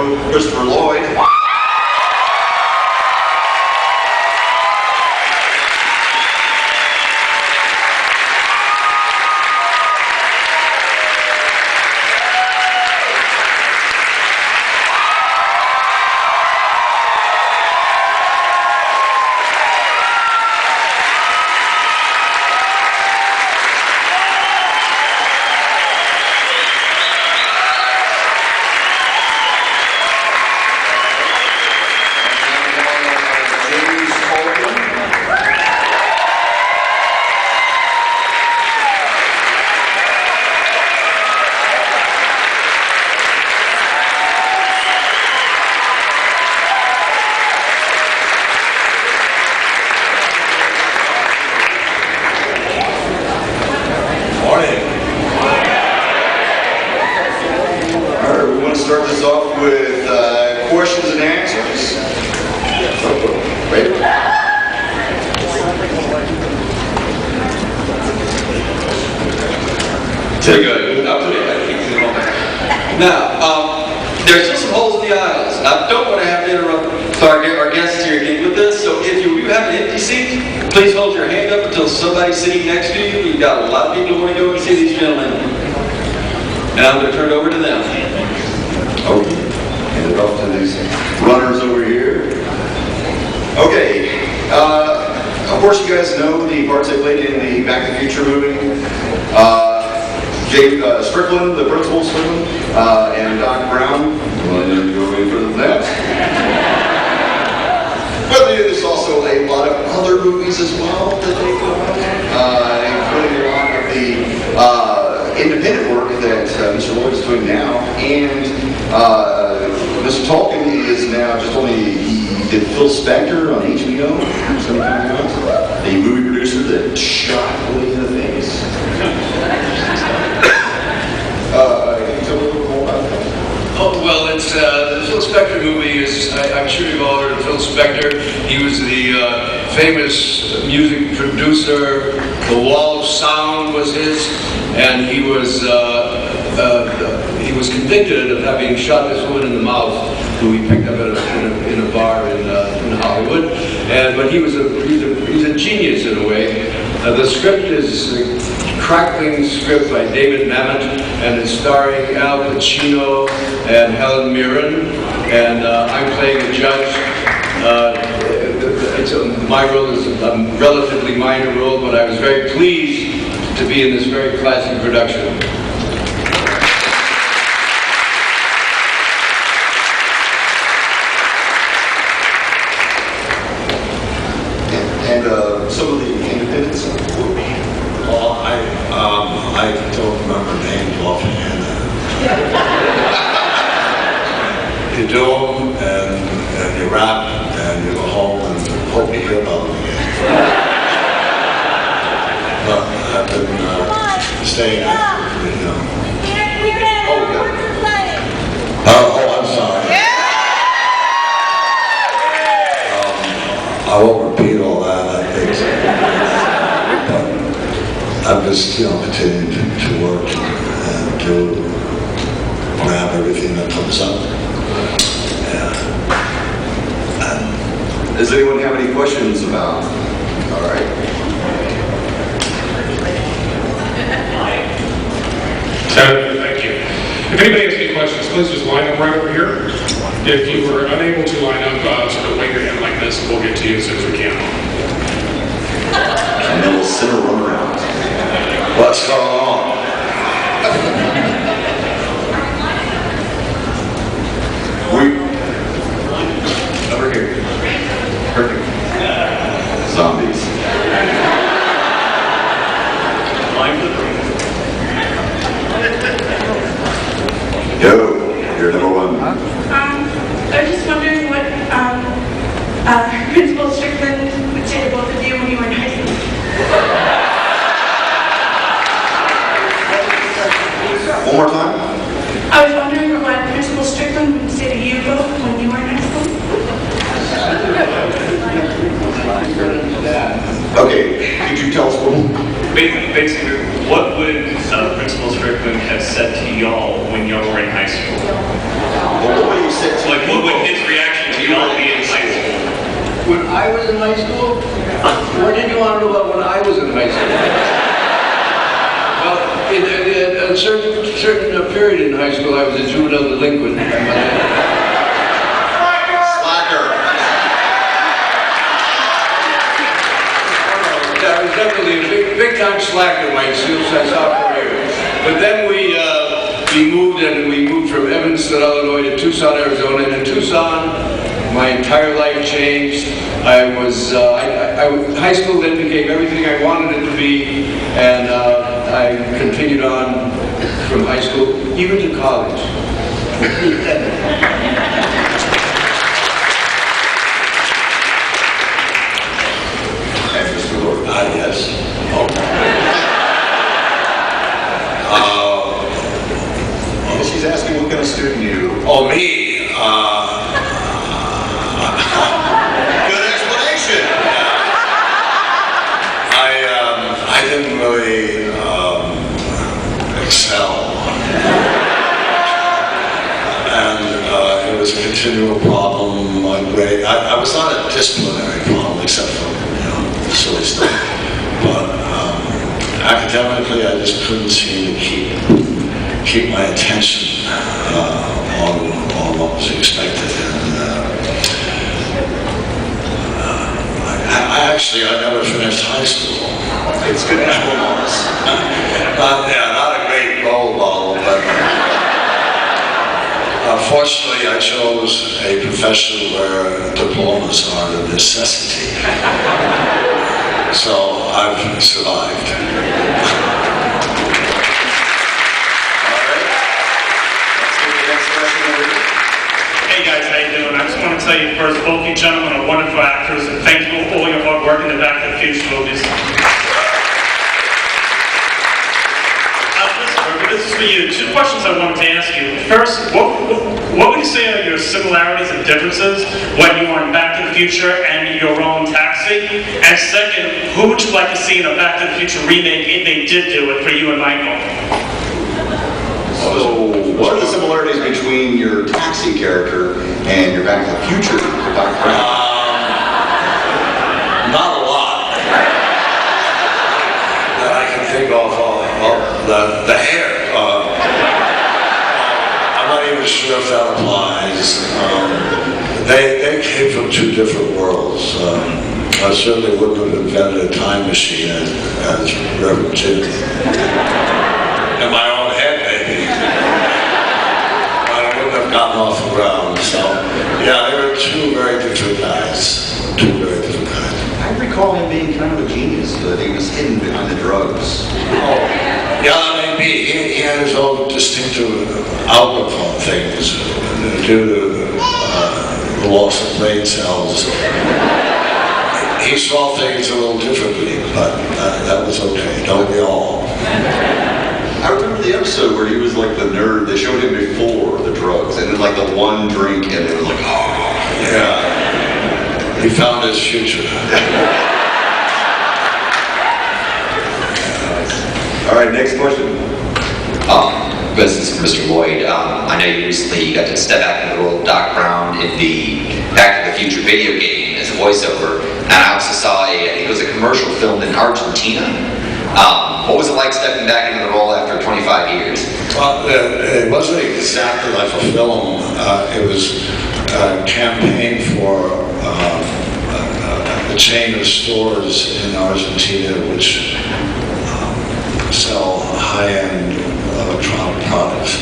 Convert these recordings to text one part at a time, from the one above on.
Joe Christopher Lloyd. Start this off with questions and answers. Right? Very good. Up to date. Now, there's still some holes in the aisles. I don't want to have to interrupt our guests here again with this, so if you have an empty seat, please hold your hand up until somebody's sitting next to you. We've got a lot of people who want to go and see these gentlemen. And I'm going to turn it over to them. Okay, hand it off to these runners over here. Okay, of course you guys know the parts they played in the Back to the Future movie. Jay Strickland, the principal Strickland, and Doc Brown. Well, I didn't go any further than that. But there's also a lot of other movies as well that they including a lot of the independent work that Mr. Lloyd is doing now, and Mr. Tolkien is now just he did Phil Spector on HBO, the movie producer that shot Woody in the face. Can you tell me a little more about that? Oh, well, it's the Phil Spector movie is, I'm sure you've all heard of Phil Spector. He was the famous music producer. The Wall of Sound was his, and he was convicted of having shot this woman in the mouth, who he picked up in a bar in Hollywood. But he's a genius in a way. The script is a crackling script by David Mamet, and it's starring Al Pacino and Helen Mirren, and I'm playing a judge. My role is a relatively minor role, but I was very pleased to be in this very classic production. And some of the independents. Well, I don't remember names offhand. You do them, and you rap, and you go home, and hope you hear about them again. But I've been staying active, you know. Oh, I'm sorry. I won't repeat all that, I think. But I'm just, continuing to work and to grab everything that comes up. Does anyone have any questions about? All right. Thank you. If anybody has any questions, please just line up right over here. If you were unable to line up, sort of wave your hand like this, and we'll get to you as soon as we can. And then we'll sit and run around. What's going on? Over here. Perfect. Zombies. Go. You're number one. I was just wondering what Principal Strickland would say to both of you when you were in high school. One more time. I was wondering what Principal Strickland would say to you both when you were in high school. Okay, could you tell us a little? Basically, what would Principal Strickland have said to y'all when y'all were in high school? Well, what would he said to Like, what would his reaction to you all be in high school? When I was in high school? What did you want to know about when I was in high school? Well, in a certain period in high school, I was a juvenile delinquent. Slacker. I was definitely a big time slacker my sophomore year. But then we moved from Evanston, Illinois to Tucson, Arizona. And in Tucson, my entire life changed. High school then became everything I wanted it to be, and I continued on from high school, even to college. And Mr. Lord. Yes. She's asking what kind of student you. Oh, me? Good explanation. I didn't really excel. And it was a continual problem. My grade, I was not a disciplinary problem except for, silly stuff. But academically, I just couldn't seem to keep my attention on what was expected. And I never finished high school. It's good to have loss. Not a great role model, but fortunately I chose a profession where diplomas are a necessity. So I've survived. Hey guys, how you doing? I just want to tell you first, both you gentlemen are wonderful actors, and thank you for all your hard work in the Back to the Future movies. This is for you. Two questions I wanted to ask you. First, what would you say are your similarities and differences when you were in Back to the Future and your role in Taxi? And second, who would you like to see in a Back to the Future remake if they did do it for you and Michael? So, what are the similarities between your Taxi character and your Back to the Future background? Not a lot that I can think of. The hair. I'm not even sure if that applies. They came from two different worlds. I certainly wouldn't have invented a time machine as Reverend Jim. In my own head, maybe. I wouldn't have gotten off the ground. So, yeah, they were two very different guys. I recall him being kind of a genius, that he was hidden behind the drugs. Yeah, maybe. He had his own distinctive outlook on things due to the loss of brain cells. He saw things a little differently, but that was okay. Don't we all? I remember the episode where he was like the nerd. They showed him before the drugs, and then like the one drink, and it was like, oh. Yeah. He found his future. All right, next question. This is for Mr. Lloyd. I know you recently got to step back into the role of Doc Brown in the Back to the Future video game as a voiceover, and I also saw I think it was a commercial filmed in Argentina. What was it like stepping back into the role after 25 years? Well, it wasn't exactly like a film. It was a campaign for a chain of stores in Argentina which sell high-end electronic products.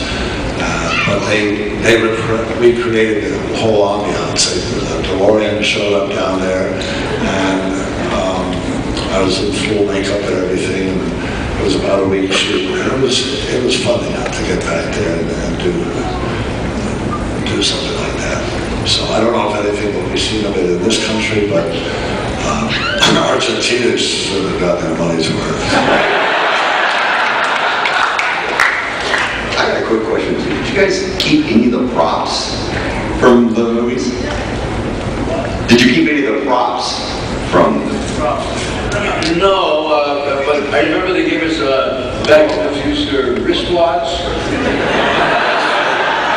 But they recreated the whole ambiance. A DeLorean showed up down there, and I was in full makeup and everything. And it was about a week shoot. And it was fun enough to get back there and do something like that. So I don't know if anything will be seen of it in this country, but Argentina's certainly got their money's worth. I got a quick question. Did you guys keep any of the props from the movies? Did you keep any of the props from the No, but I remember they gave us Back to the Future wristwatch, and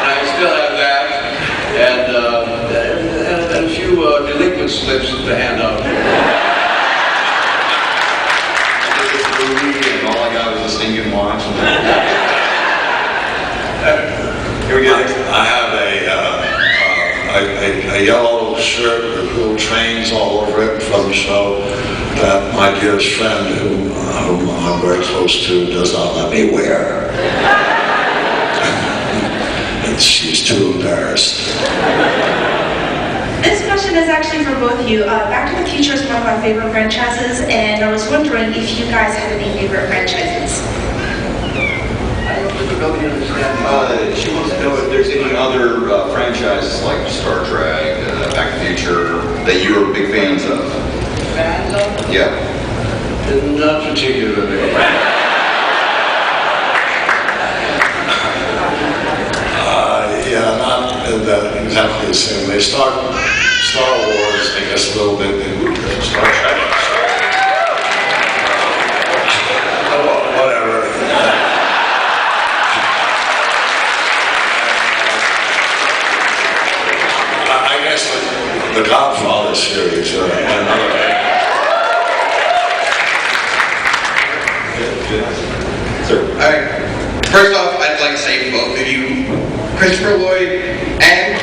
I still have that. delinquent slips to hand out. This movie and all I got was a stinking watch. Here we go. I have a yellow shirt with little trains all over it from the show that my dearest friend, whom I'm very close to, does not let me wear. And she's too embarrassed. This question is actually for both of you. Back to the Future is one of my favorite franchises, and I was wondering if you guys had any favorite franchises. She wants to know if there's any other franchises like Star Trek, Back to the Future, that you were big fans of. Fans of? Yeah. Not particularly. Yeah, not exactly the same way. Star Wars, I guess, a little bit. Star Trek. Whatever. I guess the Godfather series, another. Sir. All right. First off, I'd like to say both of you, Christopher Lloyd and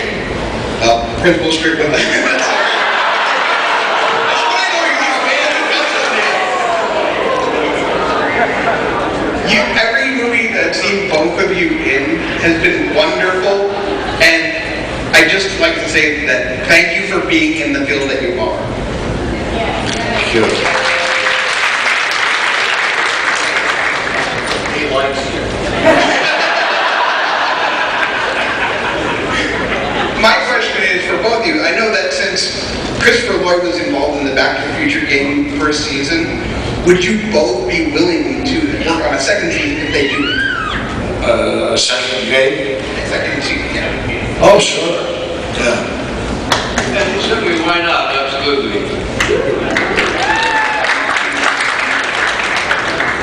Principal Strickland. Sorry. Every movie that I've seen both of you in has been wonderful, and I'd just like to say that thank you for being in the field that you are. Thank you. He likes you. My question is for both of you. I know that since Christopher Lloyd was involved in the Back to the Future game first season, would you both be willing to work on a second season if they do it? A second game? Second season, yeah. Oh, sure. Yeah. And certainly, why not? Absolutely.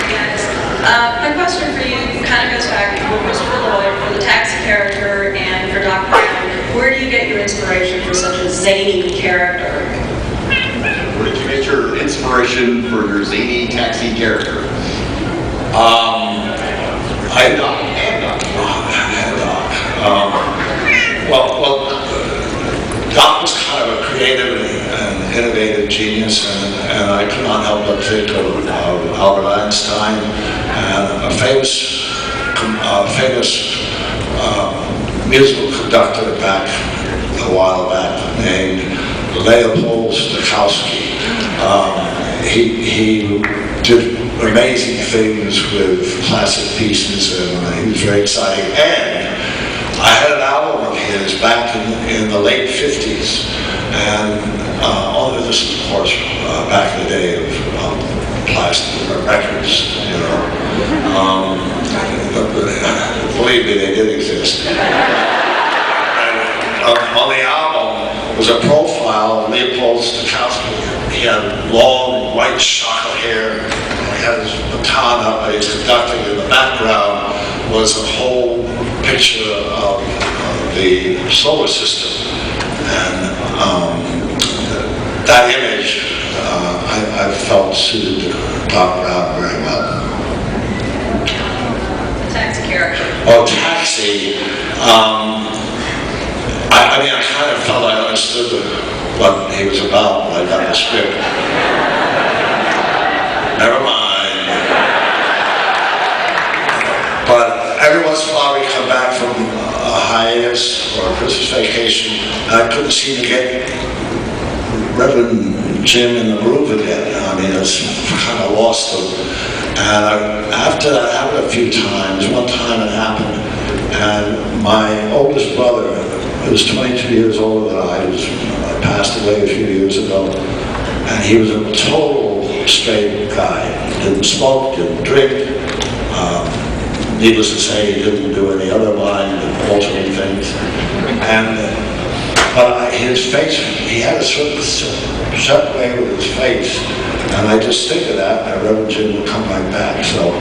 Yes. My question for you kind of goes back to Christopher Lloyd for the taxi character and for Doc Brown. Where do you get your inspiration for such a zany character? Where did you get your inspiration for your zany taxi character? Doc was kind of a creative and innovative genius, and I could not help but think of Albert Einstein and a famous musical conductor back a while back named Leopold Stokowski. He did amazing things with classic pieces, and he was very exciting. And I had an album of his back in the late 50s, and all of this, of course, back in the day of plastic records, you know. Believe me, they did exist. On the album was a profile of Leopold Stokowski. He had long white shock hair, and he had his baton up, and he was conducting. In the background was a whole picture of the solar system. And that image, I felt suited Doc Brown very well. Taxi character. Oh, Taxi. I mean, I kind of felt I understood what he was about when I got the script. Never mind. But every once in a while we come back from a hiatus or a Christmas vacation, and I couldn't seem to get Reverend Jim in the groove again. I mean, it's kind of lost him. And after that happened a few times, one time it happened, and my oldest brother, who was 22 years older than I, passed away a few years ago, and he was a total straight guy. Didn't smoke, didn't drink. Needless to say, he didn't do any other mind-altering things. But his face, he had a certain way with his face, and I just think of that, and Reverend Jim would come right back. So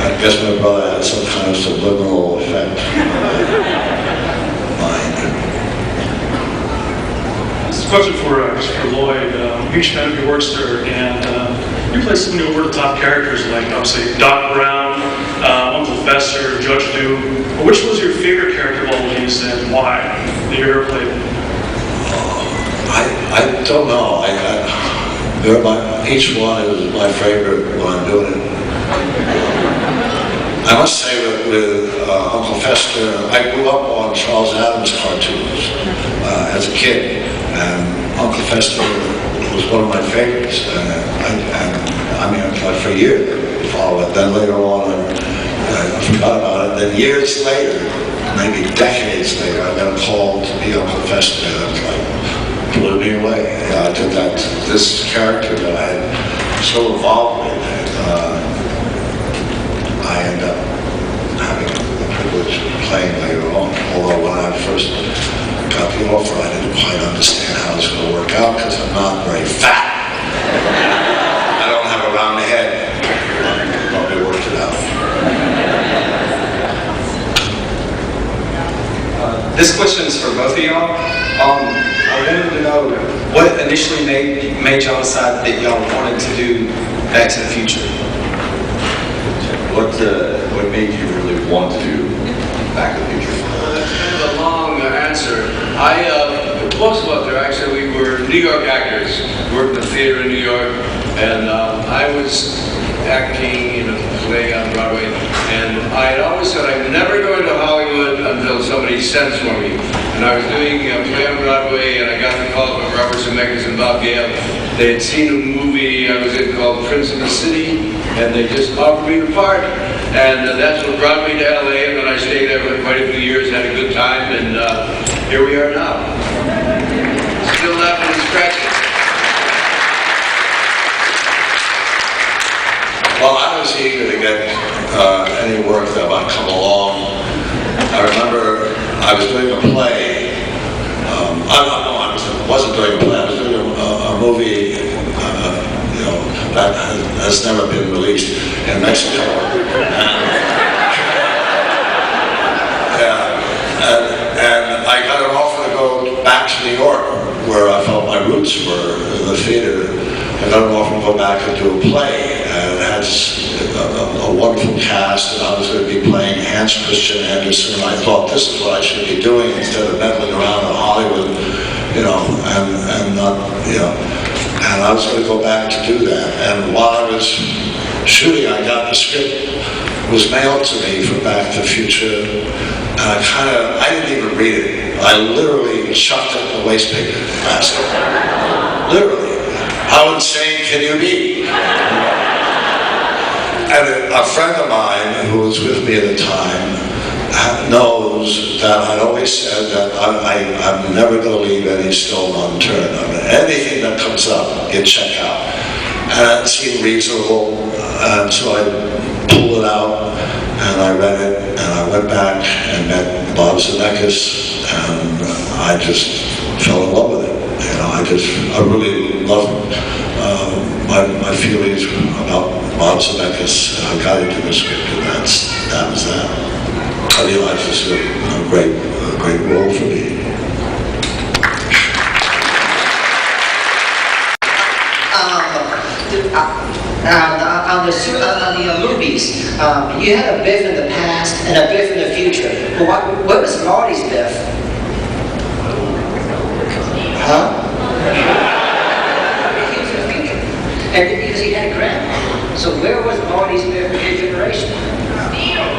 I guess my brother had some kind of subliminal effect on my mind. It's a question for Christopher Lloyd. Huge fan of your work, sir, and you play so many over-the-top characters like, obviously, Doc Brown, Uncle Fester, Judge Doo. Which was your favorite character of all of these, and why that you ever played? I don't know. Each one is my favorite when I'm doing it. I must say with Uncle Fester, I grew up on Charles Adams cartoons as a kid, and Uncle Fester was one of my favorites. For years I followed it. Then later on, I forgot about it. Then years later, maybe decades later, I got a call to be Uncle Fester. And it was like, blew me away. I took this character that I had so involved with. I ended up having the privilege of playing later on. Although when I first got the offer, I didn't quite understand how it was going to work out because I'm not very fat. I don't have a round head. But we worked it out. This question is for both of y'all. I wanted to know what initially made y'all decide that y'all wanted to do Back to the Future. What made you really want to do Back to the Future? That's kind of a long answer. Most of us there, actually, we were New York actors, worked in the theater in New York, and I was acting in a play on Broadway, and I had always said I'm never going to Hollywood until somebody sends for me. And I was doing a play on Broadway, and I got the call from Robert Zemeckis and Bob Gale. They had seen a movie I was in called Prince of the City, and they just offered me the part. And that's what brought me to LA, and then I stayed there for quite a few years, had a good time, and here we are now. Still laughing and scratching. Well, I was eager to get any work that might come along. I remember I was doing a play. I wasn't doing a play. I was doing a movie, that has never been released in Mexico. And I got an offer to go back to New York, where I felt my roots were in the theater. I got an offer to go back and do a play, and it had a wonderful cast, and I was going to be playing Hans Christian Andersen, and I thought this is what I should be doing instead of meddling around in Hollywood, and I was going to go back to do that. And while I was shooting, I got the script, it was mailed to me for Back to the Future, and I didn't even read it. I literally chucked it in the waste paper basket. Literally. How insane can you be? And a friend of mine who was with me at the time knows that I'd always said that I'm never going to leave any stone unturned. I mean, anything that comes up, you check out. And it seemed reasonable, and so I pulled it out, and I read it, and I went back and met Bob Zemeckis, and I just fell in love with it. I really loved my feelings about Bob Zemeckis. I got into the script, and that was that. I realized this was a great role for me. On the movies, you had a Biff in the past and a Biff in the future. Well, what was Marty's Biff? Huh? He was in the future. And because he had a grandma. So where was Marty's Biff in his generation?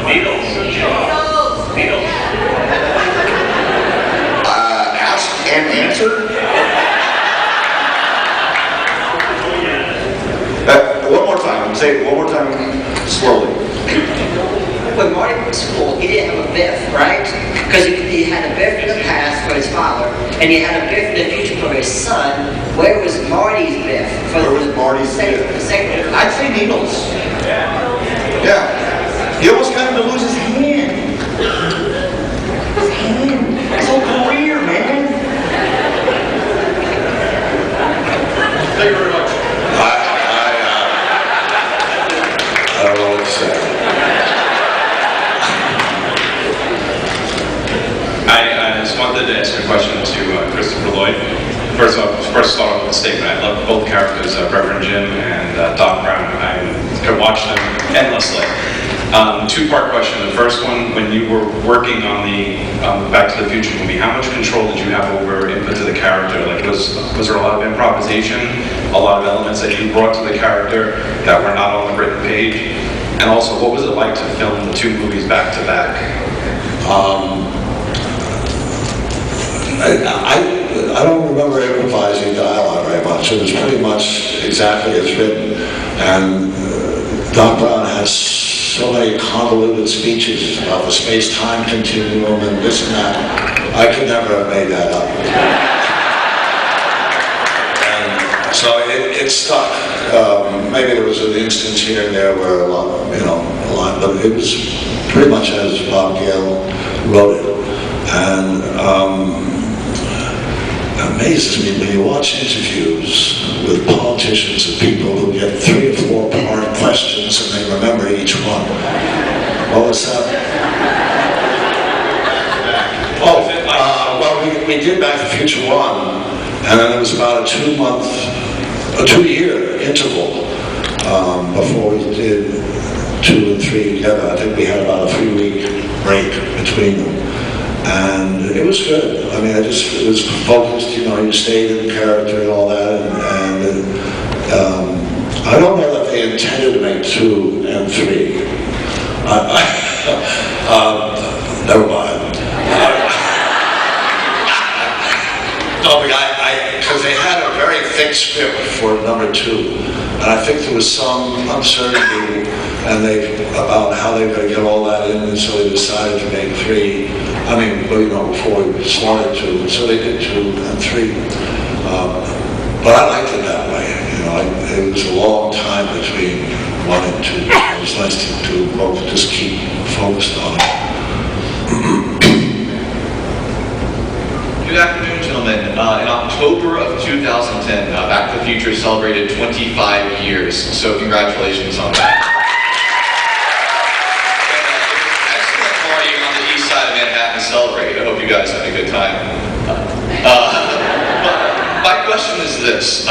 Beatles. Ask and answer. One more time. Say it one more time slowly. When Marty went to school, he didn't have a Biff, right? Because he had a Biff in the past for his father, and he had a Biff in the future for his son. Where was Marty's Biff? Where was Marty's Biff? The second. I'd say Needles. Yeah. He almost got him to lose his hand. His hand. His whole career, man. Thank you very much. I don't know what to say. I just wanted to ask a question to Christopher Lloyd. first start off with a statement. I love both characters, Reverend Jim and Doc Brown. I could watch them endlessly. Two-part question. The first one, when you were working on the Back to the Future movie, how much control did you have over input to the character? Like, was there a lot of improvisation, a lot of elements that you brought to the character that were not on the written page? And also, what was it like to film the two movies back to back? I don't remember improvising dialogue very much. It was pretty much exactly as written. And Doc Brown has so many convoluted speeches about the space-time continuum and this and that. I could never have made that up. And so it stuck. Maybe there was an instance here and there where a lot, but it was pretty much as Bob Gale wrote it. And amazes me when you watch interviews with politicians and people who get 3 or 4 part questions and they remember each one. What was that? Well, we did Back to the Future 1, and then it was about a 2-year interval before we did 2 and 3 together. I think we had about a 3-week break between them. And it was good. I mean, it was focused, you stayed in character and all that. And I don't know that they intended to make 2 and 3. Never mind. No, because they had a very thick script for number 2. And I think there was some uncertainty about how they were going to get all that in, and so they decided to make 3. I mean, before we started 2, so they did 2 and 3. But I liked it that way. It was a long time between 1 and 2. It was nice to both just keep focused on it. Good afternoon, gentlemen. In October of 2010, Back to the Future celebrated 25 years, so congratulations on that. Excellent party on the east side of Manhattan to celebrate. I hope you guys had a good time. My question is this.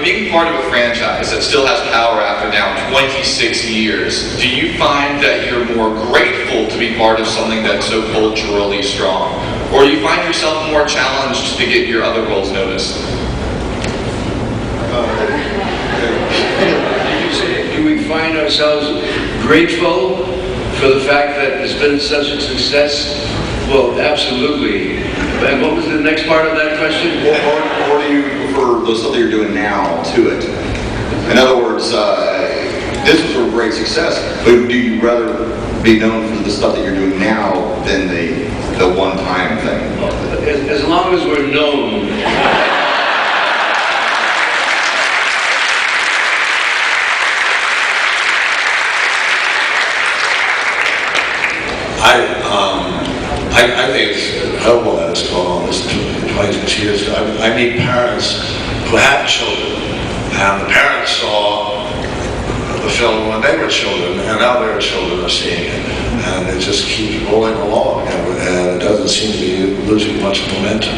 Being part of a franchise that still has power after now 26 years, do you find that you're more grateful to be part of something that's so culturally strong? Or do you find yourself more challenged to get your other roles noticed? Do we find ourselves grateful for the fact that it's been such a success? Well, absolutely. And what was the next part of that question? Or do you prefer the stuff that you're doing now to it? In other words, this was a great success, but do you rather be known for the stuff that you're doing now than the one-time thing? As long as we're known. I think it's incredible that it's gone on this 26 years. I meet parents who have children, and the parents saw the film when they were children, and now their children are seeing it. And it just keeps rolling along, and it doesn't seem to be losing much momentum.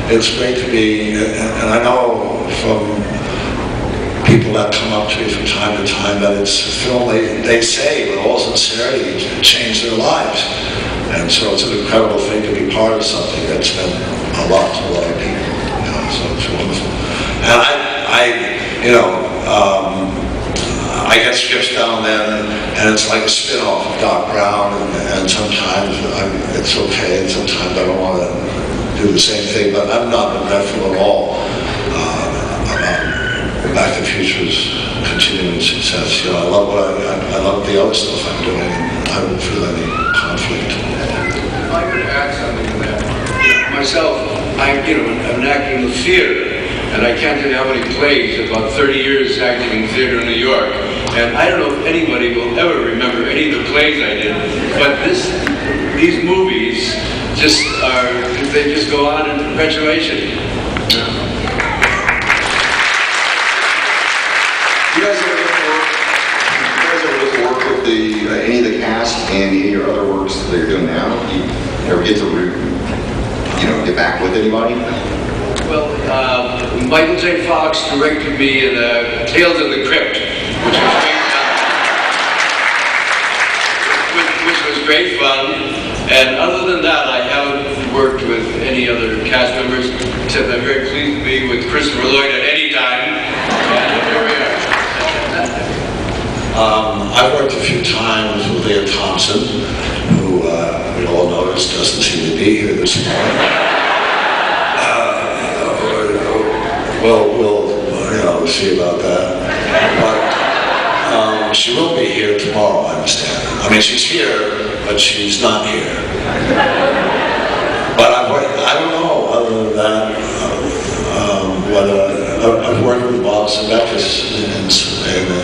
It's great to be, and I know from people that come up to me from time to time that it's a film they say with all sincerity changed their lives. And so it's an incredible thing to be part of something that's meant a lot to a lot of people. So it's wonderful. And I get scripts down then, and it's like a spin-off of Doc Brown, and sometimes it's okay, and sometimes I don't want to do the same thing, but I'm not regretful at all about Back to the Future's continuing success. I love the other stuff I'm doing, and I don't feel any conflict. If I could add something to that. Myself, I'm acting in the theater, and I can't tell you how many plays, about 30 years acting in theater in New York. And I don't know if anybody will ever remember any of the plays I did, but these movies they just go on in perpetuation. You guys ever work with any of the cast and any of your other works that you're doing now? You ever get to get back with anybody? Well, Michael J. Fox directed me in Tales of the Crypt, which was great fun. Which was great fun. And other than that, I haven't worked with any other cast members, except I'm very pleased to be with Christopher Lloyd at any time. And here we are. I've worked a few times with Leah Thompson, who we all noticed doesn't seem to be here this morning. We'll see about that. But she will be here tomorrow, I understand. I mean, she's here, but she's not here. But I don't know, other than that, whether I've worked with Bob Zemeckis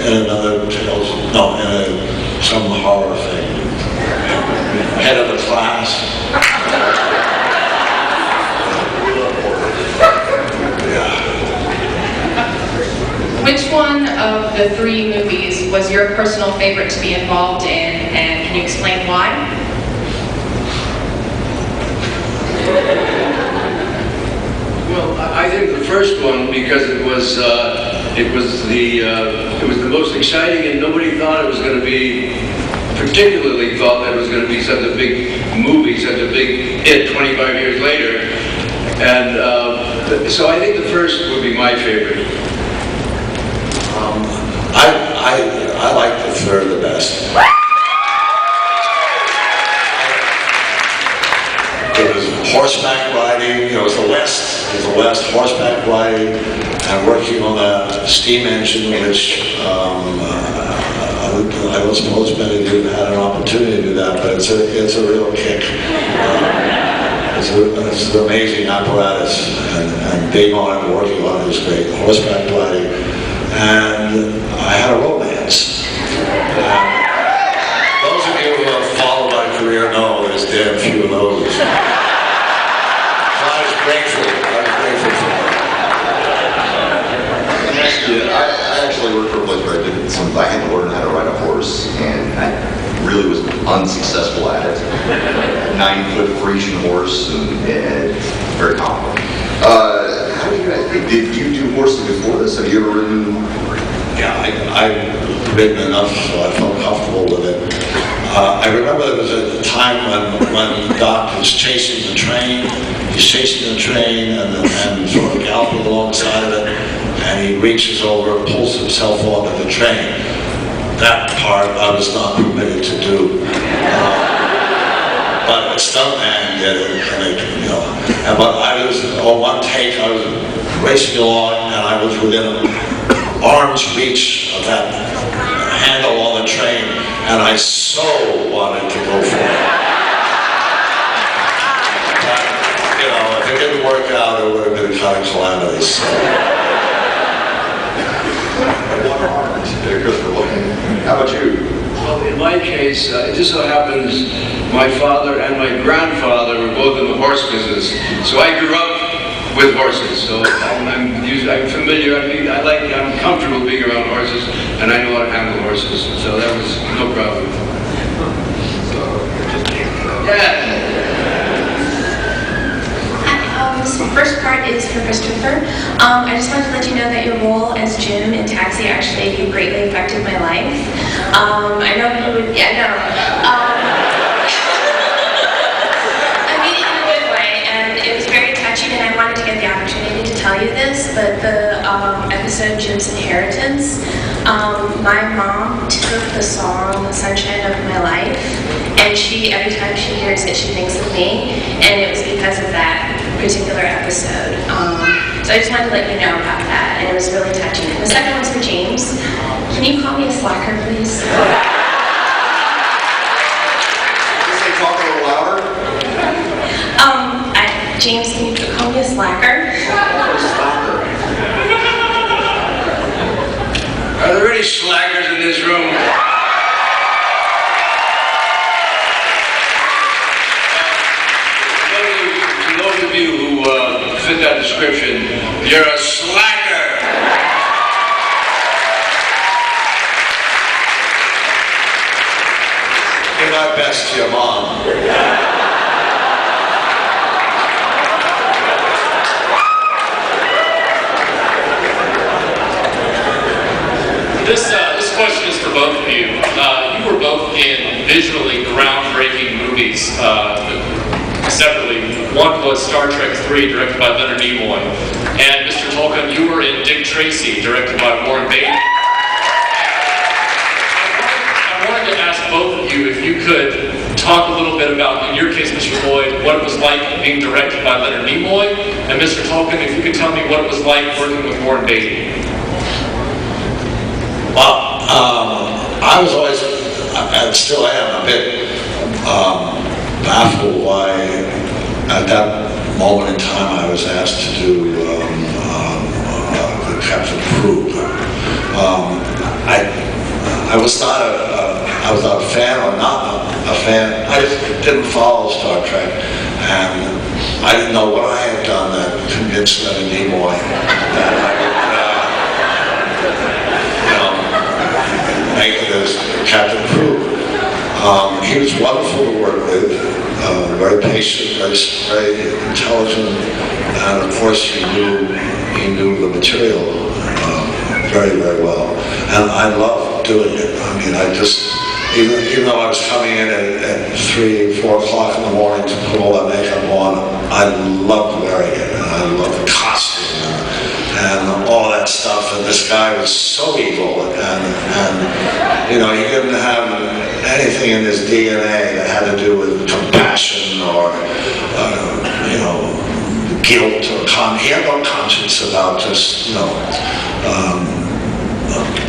in another Tales, no, in some horror thing. Head of the class. Which one of the 3 movies was your personal favorite to be involved in, and can you explain why? Well, I think the first one, because it was the most exciting, and nobody thought it was going to be, particularly thought that it was going to be such a big movie, such a big hit 25 years later. And so I think the first would be my favorite. I like the third the best. It was horseback riding, it was the West horseback riding, and working on a steam engine, which I don't suppose many of you have had an opportunity to do that, but it's a real kick. It's an amazing apparatus, and being on it and working on it is great. Horseback riding, and I had a romance. Those of you who have followed my career know there's damn few of those. So I was grateful for that. I actually worked for a place where I had to learn how to ride a horse, and I really was unsuccessful at it. 9-foot Frisian horse, and very common. How do you guys, did you do horses before this? Have you ever ridden? Yeah, I've ridden enough so I felt comfortable with it. I remember there was a time when Doc was chasing the train. He's chasing the train and sort of galloping alongside of it, and he reaches over and pulls himself onto the train. That part I was not permitted to do. But the stuntman did it, but I was, on one take, I was racing along, and I was within arm's reach of that handle on the train, and I so wanted to go for it. But, if it didn't work out, it would have been kind of calamity, so. How about you? Well, in my case, it just so happens my father and my grandfather were both in the horse business, so I grew up with horses. So I'm familiar. I'm comfortable being around horses, and I know how to handle horses. So that was no problem. Yeah. This first part is for Christopher. I just wanted to let you know that your role as Jim in Taxi actually greatly affected my life. I know you would, I mean it in a good way, and it was very touching, and I wanted to get the opportunity to tell you this, but the episode Jim's Inheritance, my mom took the song Sunshine of My Life, and every time she hears it, she thinks of me, and it was because of that particular episode. So I just wanted to let you know about that, and it was really touching. And the second one's for James. Can you call me a slacker, please? Just say talk a little louder. James, can you call me a slacker? Slacker. Are there any slackers in this room? To those of you who fit that description, you're a slacker. Give our best to your mom. This question is for both of you. You were both in visually groundbreaking movies separately. One was Star Trek III, directed by Leonard Nimoy. And Mr. Tolkien, you were in Dick Tracy, directed by Warren Beatty. I wanted to ask both of you if you could talk a little bit about, in your case, Mr. Lloyd, what it was like being directed by Leonard Nimoy, and Mr. Tolkien, if you could tell me what it was like working with Warren Beatty. Well, I was always, and still am, a bit baffled why, at that moment in time, I was asked to do Captain Krug. I was not a fan, or not a fan. I just didn't follow Star Trek, and I didn't know what I had done that convinced Leonard Nimoy that I would, make it as Captain Krug. He was wonderful to work with, very patient, very intelligent, and of course he knew the material very, very well. And I loved doing it. I mean, even though I was coming in at 3, 4 o'clock in the morning to put all that makeup on, I loved wearing it, and I loved the costume and all that stuff. And this guy was so evil, and he didn't have anything in his DNA that had to do with compassion or guilt or he had no conscience about just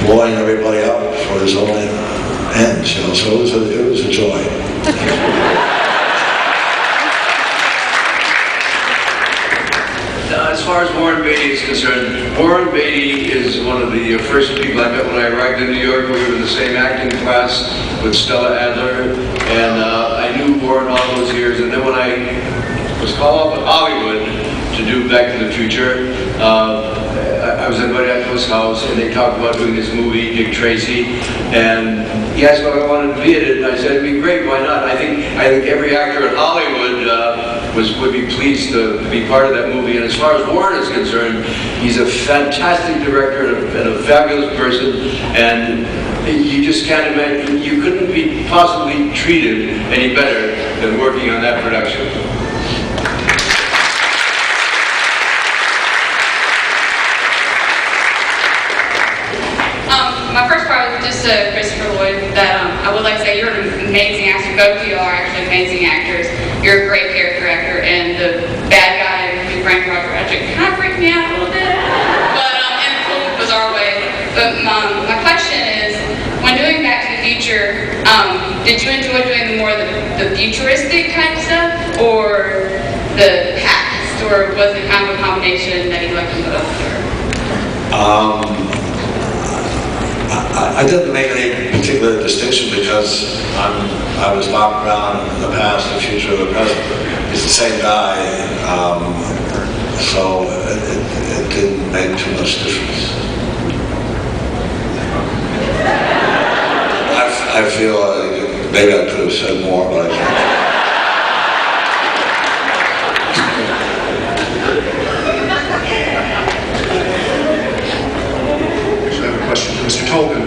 blowing everybody up for his own ends. So it was a joy. As far as Warren Beatty is concerned, Warren Beatty is one of the first people I met when I arrived in New York. We were in the same acting class with Stella Adler, and I knew Warren all those years. And then when I was called up to Hollywood to do Back to the Future, I was invited out to his house, and they talked about doing this movie, Dick Tracy, and he asked what I wanted to be in it, and I said, it'd be great, why not? I think every actor in Hollywood would be pleased to be part of that movie. And as far as Warren is concerned, he's a fantastic director and a fabulous person, and you just can't imagine, you couldn't be possibly treated any better than working on that production. My first part was just to Christopher Lloyd, that I would like to say you're an amazing actor. Both of you are actually amazing actors. You're a great character actor, and the bad guy, Frank Roger, actually kind of freaked me out a little bit, but in a cool, bizarre way. But my question is, when doing Back to the Future, did you enjoy doing more the futuristic kind of stuff, or the past, or was it kind of a combination that you liked them both? I didn't make any particular distinction because I was Doc Brown in the past, the future, the present. He's the same guy, so it didn't make too much difference. I feel maybe I could have said more, but I can't. Mr. Tolkien,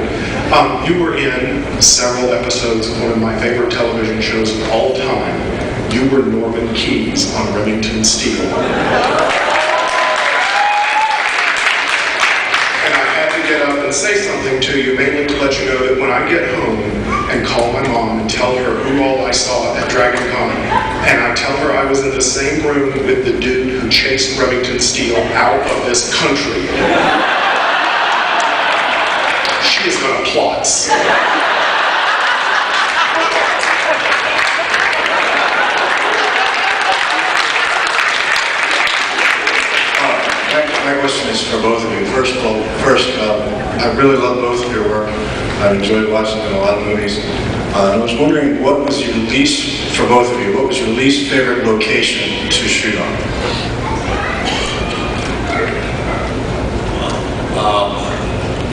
you were in several episodes of one of my favorite television shows of all time. You were Norman Keyes on Remington Steele. And I had to get up and say something to you, mainly to let you know that when I get home and call my mom and tell her who all I saw at DragonCon, and I tell her I was in the same room with the dude who chased Remington Steele out of this country, she is going to plot. My question is for both of you. First, I really love both of your work. I've enjoyed watching in a lot of movies. I was wondering, what was your least favorite location to shoot on?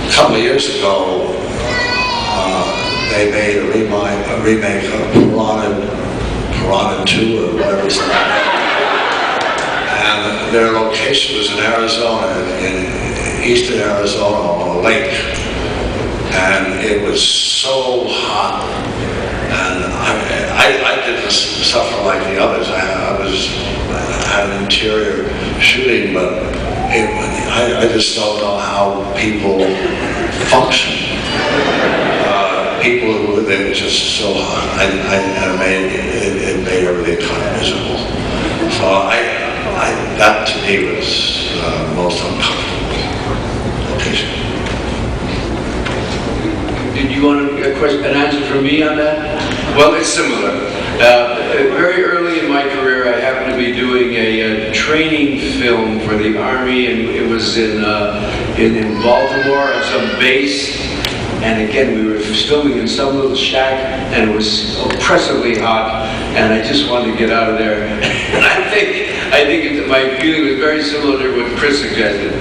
A couple of years ago, they made a remake of Piranha 2 or whatever it's called. And their location was in Arizona, in eastern Arizona, on a lake. and it was so hot. And I didn't suffer like the others. I had an interior shooting, but I just don't know how people function. People who they were just so hot, and it made everything kind of miserable. So that to me was the most uncomfortable location. Did you want an answer from me on that? Well, it's similar. Very early in my career, I happened to be doing a training film for the Army, and it was in Baltimore at some base. And again, we were filming in some little shack, and it was oppressively hot, and I just wanted to get out of there. And I think my feeling was very similar to what Chris suggested.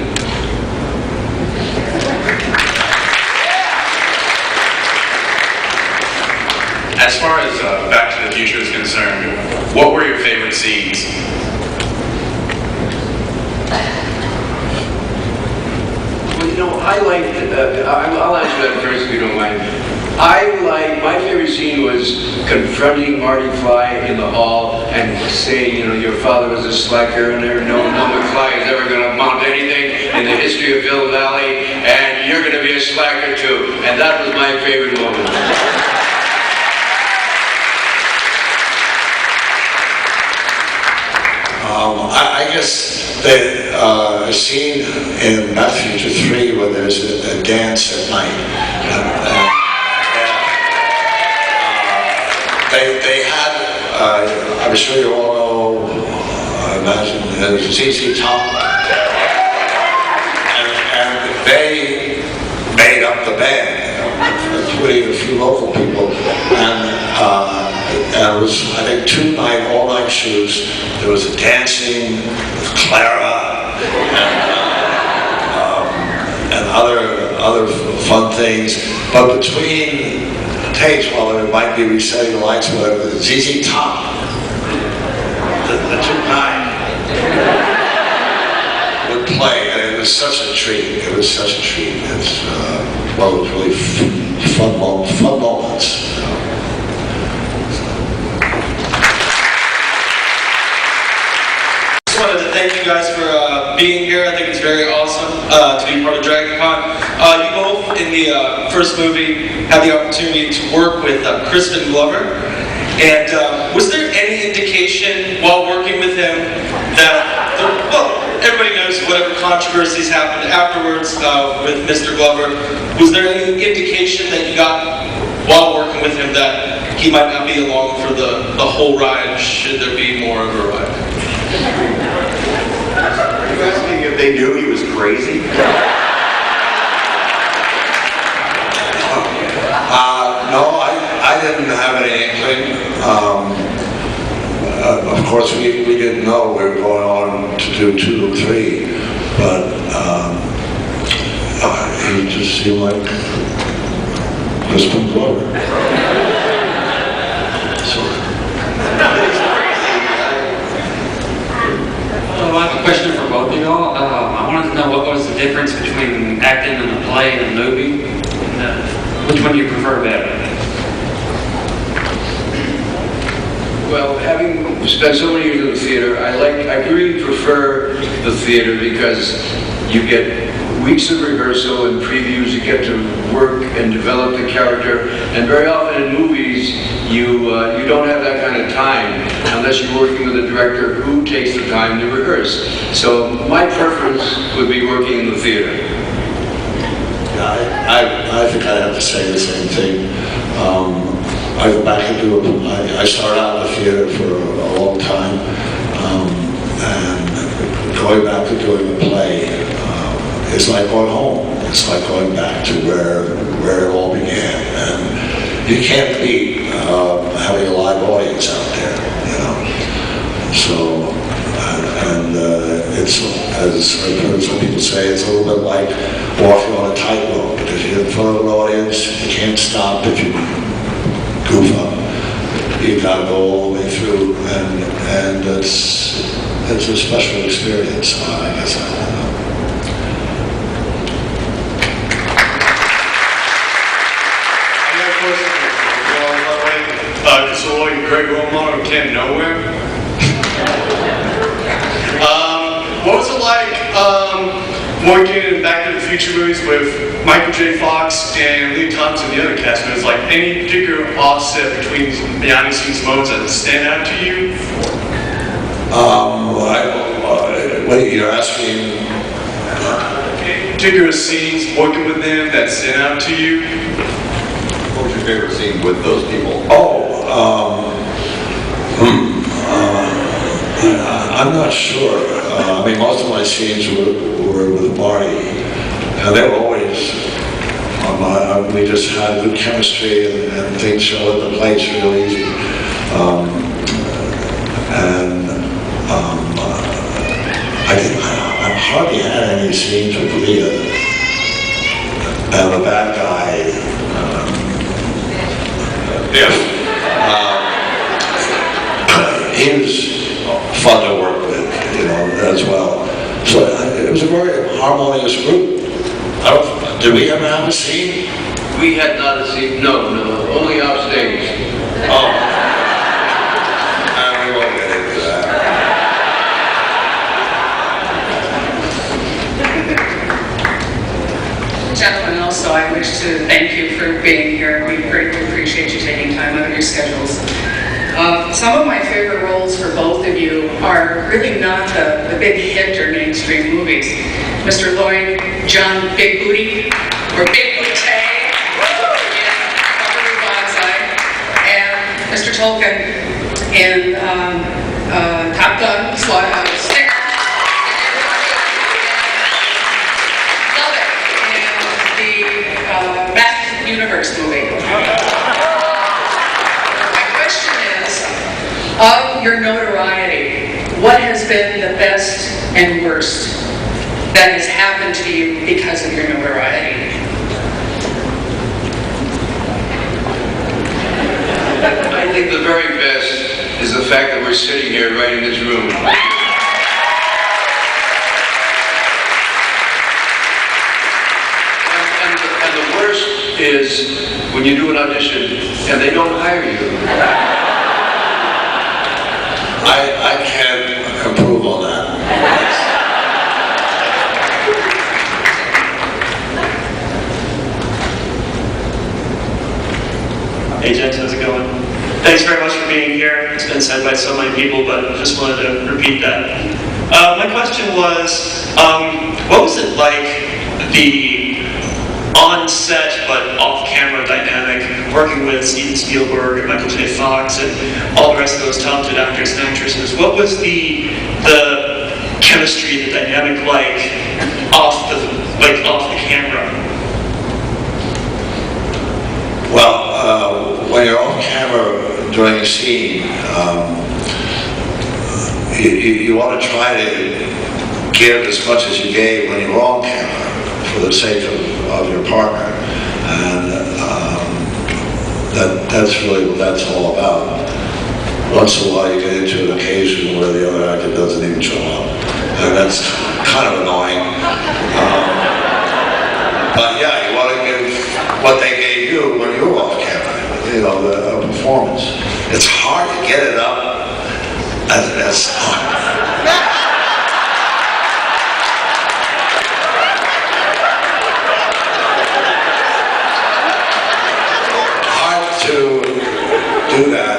As far as Back to the Future is concerned, what were your favorite scenes? Well, you know, I liked, I'll answer that first if you don't mind. My favorite scene was confronting Marty Fly in the hall and saying, you know, your father was a slacker and no McFly is ever going to amount to anything in the history of Hill Valley, and you're going to be a slacker too. And that was my favorite moment. I guess the scene in Back to the Future 3 where there's a dance at night. They had, I'm sure you all know, I imagine, ZZ Top. And they made up the band, including a few local people. And it was, I think, 2 all-night shoots. There was a dancing with Clara and other fun things. But between takes, while they might be resetting the lights, whatever, the ZZ Top, the 2-9 would play, and it was such a treat. It was such a treat. It's it was really fun moments. I wanted to thank you guys for being here. I think it's very awesome to be part of DragonCon. You both, in the first movie, had the opportunity to work with Crispin Glover. And was there any indication while working with him that, everybody knows whatever controversies happened afterwards with Mr. Glover. Was there any indication that you got while working with him that he might not be along for the whole ride, should there be more of a ride? Are you asking if they knew he was crazy? No, I didn't have any inkling. Of course, we didn't know we were going on to do 2 and 3, but he just seemed like Crispin Glover. I have a question for both of y'all. I wanted to know what was the difference between acting in a play and a movie. Which one do you prefer better? Well, having spent so many years in the theater, I really prefer the theater because you get weeks of rehearsal and previews, you get to work and develop the character, and very often in movies, you don't have that kind of time unless you're working with a director who takes the time to rehearse. So my preference would be working in the theater. Yeah, I think I'd have to say the same thing. I go back and I started out in the theater for a long time, and going back to doing a play is like going home. It's like going back to where it all began. And you can't beat having a live audience out there, you know. So, it's, as I've heard some people say, it's a little bit like walking on a tightrope, because you're in front of an audience, you can't stop if you goof up. You got to go all the way through, and it's a special experience. I guess I don't know. Christopher Lloyd, great role model, came nowhere. What was it like working in Back to the Future movies with Michael J. Fox and Lee Thompson, the other cast members? Like any particular offset between behind the scenes moments that stand out to you? Wait, you're asking? Any particular scenes working with them that stand out to you? What was your favorite scene with those people? I'm not sure. I mean, most of my scenes were with Marty, and they were always, we just had good chemistry and things fell into place real easy. I hardly had any scenes with Leah. And the bad guy, he was fun to work with, as well. So it was a very harmonious group. Did we ever have a scene? We had not a scene, no, only off stage. We won't get into that. Gentlemen, also I wish to thank you for being here. We greatly appreciate you taking time out of your schedules. Some of my favorite roles for both of you are really not the big hit or mainstream movies. Mr. Lloyd, John Big Booty, or Big Booty, and Mr. Tolkien in Top Gun, Stick. Love it. And the Masters of the Universe movie. My question is, of your notoriety, what has been the best and worst that has happened to you because of your notoriety? I think the very best is the fact that we're sitting here right in this room. And the worst is when you do an audition and they don't hire you. I can't improve on that. Hey gents, how's it going? Thanks very much for being here. It's been said by so many people, but just wanted to repeat that. My question was, what was it like, the on-set but off-camera dynamic, working with Steven Spielberg and Michael J. Fox and all the rest of those talented actors and actresses? What was the chemistry, the dynamic like off the camera? Well, when you're off camera during a scene, you want to try to give as much as you gave when you were on camera for the sake of your partner. And that's really what that's all about. Once in a while you get into an occasion where the other actor doesn't even show up. And that's kind of annoying. But yeah, you want to give what they gave you when you were off camera, the performance. It's hard to get it up as hard to do that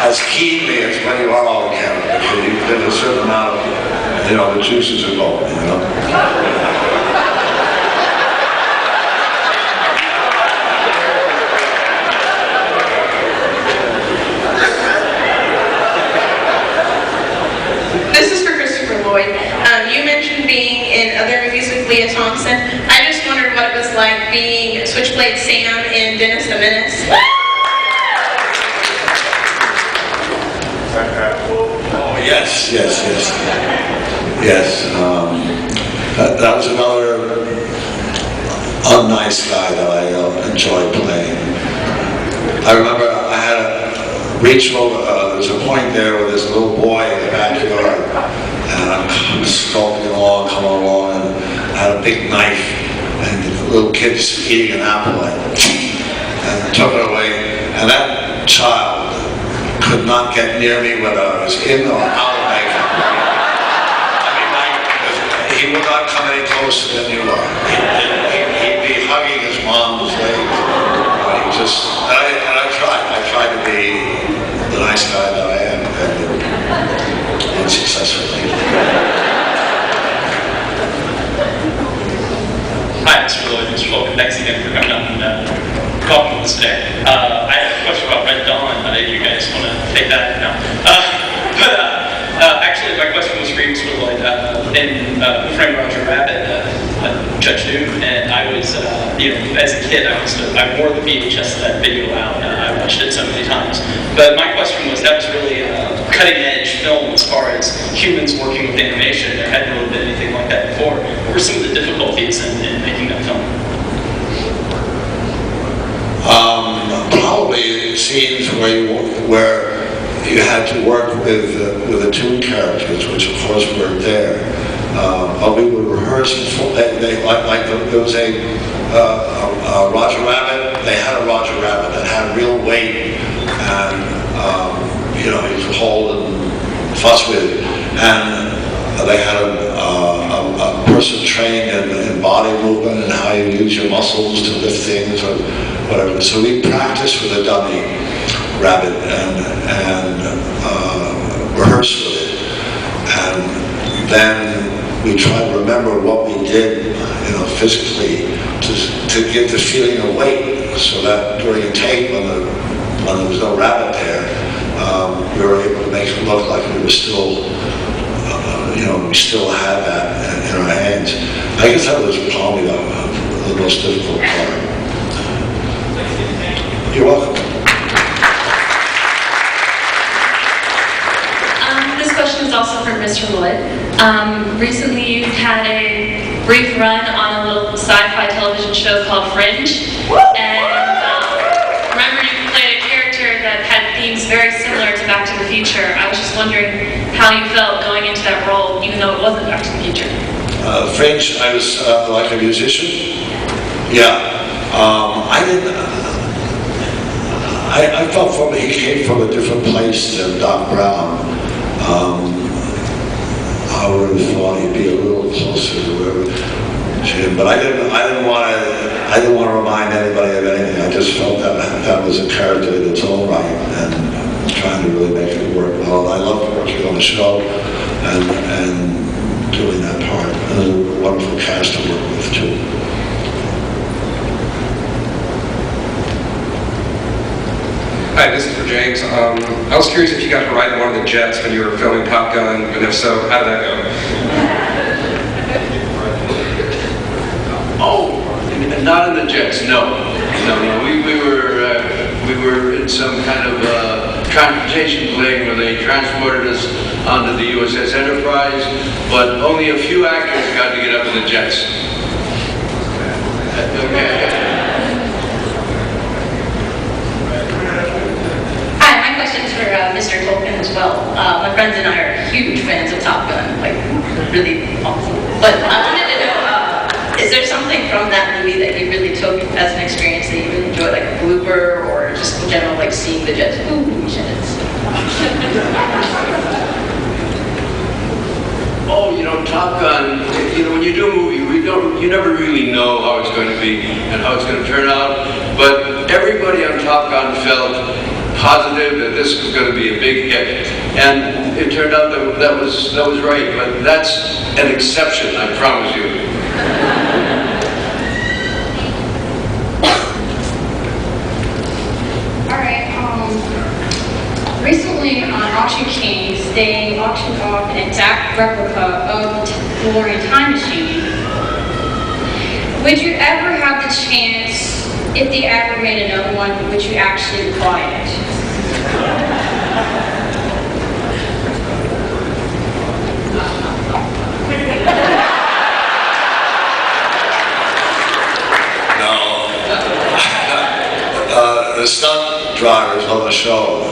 as keenly as when you are on camera, because there's a certain amount of, the juices are going, This is for Christopher Lloyd. You mentioned being in other movies with Leah Thompson. I just wondered what it was like being Switchblade Sam in Dennis the Menace. Oh, yes. That was another unnice guy that I enjoyed playing. I remember I had a ritual, there was a point there with this little boy in the backyard, and I'm stalking along, coming along, and I had a big knife, and the little kid's eating an apple, and I took it away, child could not get near me whether I was in or out of makeup. I mean, he would not come any closer than you are. He'd be hugging his mom's legs. I tried to be the nice guy that I am, and unsuccessfully. Hi, Mr. Lloyd, Mr. Vulcan. Thanks again for coming up and talking with us today. I have a question about Red Dawn. You guys want to take that? No. Actually, my question was for you, Mr. Lloyd. In Who Framed Roger Rabbit, Judge Doom, and I was, as a kid, I wore the VHS of that video out. I watched it so many times. But my question was, that was really a cutting-edge film as far as humans working with animation. There hadn't really been anything like that before. What were some of the difficulties in making that film? Probably scenes where you had to work with the toon characters, which of course weren't there. But we would rehearse. There was a Roger Rabbit. They had a Roger Rabbit that had real weight, and he was hold and fuss with, and they had a person trained in body movement and how you use your muscles to lift things or whatever. So we practiced with a dummy rabbit and rehearsed with it, and then we tried to remember what we did, physically to give the feeling of weight, so that during a take when there was no rabbit there, we were able to make it look like we were still, we still had that in our hands. I guess that was probably the most difficult part. You're welcome. This question is also for Mr. Lloyd. Recently you had a brief run on a little sci-fi television show called Fringe. And remember you played a character that had themes very similar to Back to the Future. I was just wondering how you felt going into that role, even though it wasn't Back to the Future. Fringe, I was like a musician. Yeah. I felt he came from a different place than Doc Brown. I would have thought he'd be a little closer to where Jim, but I didn't want to remind anybody of anything. I just felt that was a character in its own right, and trying to really make it work well. I loved working on the show and doing that part. And a wonderful cast to work with too. Hi, this is for James. I was curious if you got to ride in one of the jets when you were filming Top Gun, and if so, how did that go? Oh, not in the jets, no. We were in some kind of transportation plane where they transported us onto the USS Enterprise, but only a few actors got to get up in the jets. Okay. Mr. Tolkien as well. My friends and I are huge fans of Top Gun, like really awesome. But I wanted to know, is there something from that movie that you really took as an experience that you really enjoyed, like a blooper or just in general, like seeing the jets? Ooh, jets. Oh, Top Gun, when you do a movie, you never really know how it's going to be and how it's going to turn out, but everybody on Top Gun felt positive that this was going to be a big hit, and it turned out that was right. But that's an exception, I promise you. All right. Recently on Auction Kings, they auctioned off an exact replica of the DeLorean time machine. Would you ever have the chance, if they ever made another one, would you actually buy it? No. The stunt drivers on the show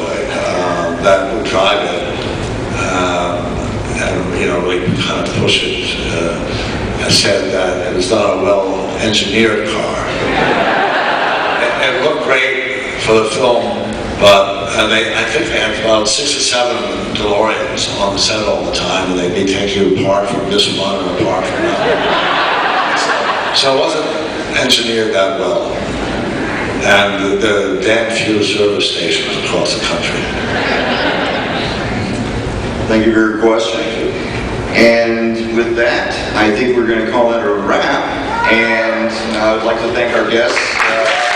that would drive it, and really kind of push it, said that it was not a well-engineered car. It looked great for the film, But I think they had about 6 or 7 DeLoreans on set all the time, and they'd be taking you apart from this one and apart from that one. So it wasn't engineered that well. And the damn few service stations across the country. Thank you for your question. And with that, I think we're going to call that a wrap. And I would like to thank our guests.